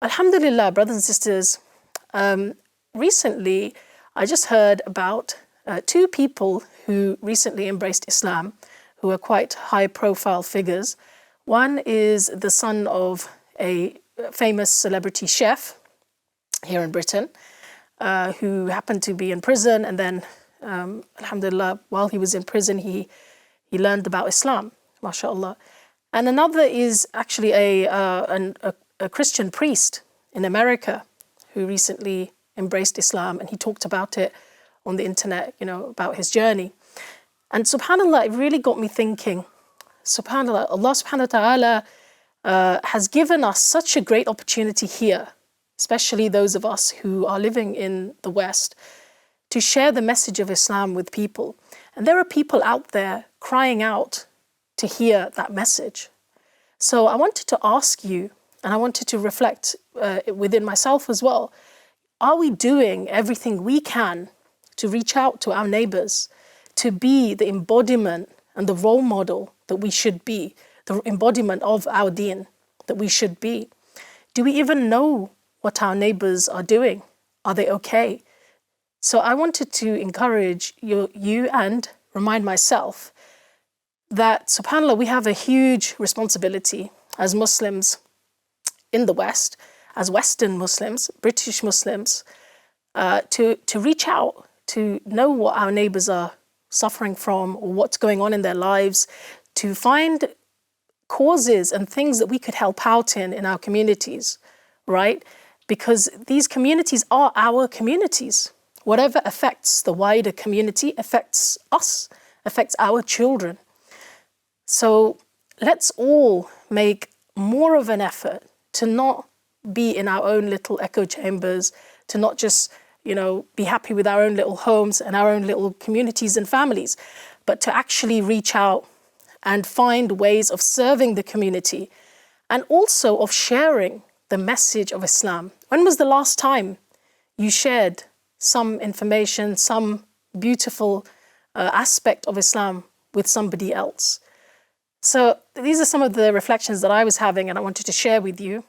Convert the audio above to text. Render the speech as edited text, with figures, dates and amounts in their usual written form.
Alhamdulillah, brothers and sisters, recently I just heard about two people who recently embraced Islam, who are quite high-profile figures. One is the son of a famous celebrity chef here in Britain, who happened to be in prison, and then, alhamdulillah, while he was in prison, he learned about Islam, mashallah. And another is actually a Christian priest in America who recently embraced Islam, and he talked about it on the internet, about his journey. And subhanAllah, it really got me thinking, subhanAllah, Allah subhanahu wa ta'ala has given us such a great opportunity here, especially those of us who are living in the West, to share the message of Islam with people. And there are people out there crying out to hear that message. So I wanted to ask you, and I wanted to reflect within myself as well, are we doing everything we can to reach out to our neighbors, to be the embodiment and the role model that we should be, the embodiment of our deen that we should be? Do we even know what our neighbors are doing? Are they okay? So I wanted to encourage you and remind myself that, subhanAllah, we have a huge responsibility as Muslims in the West, as Western Muslims, British Muslims, to reach out, to know what our neighbors are suffering from or what's going on in their lives, to find causes and things that we could help out in our communities, right? Because these communities are our communities. Whatever affects the wider community affects us, affects our children. So let's all make more of an effort to not be in our own little echo chambers, to not just, be happy with our own little homes and our own little communities and families, but to actually reach out and find ways of serving the community and also of sharing the message of Islam. When was the last time you shared some information, some beautiful aspect of Islam with somebody else? So these are some of the reflections that I was having and I wanted to share with you.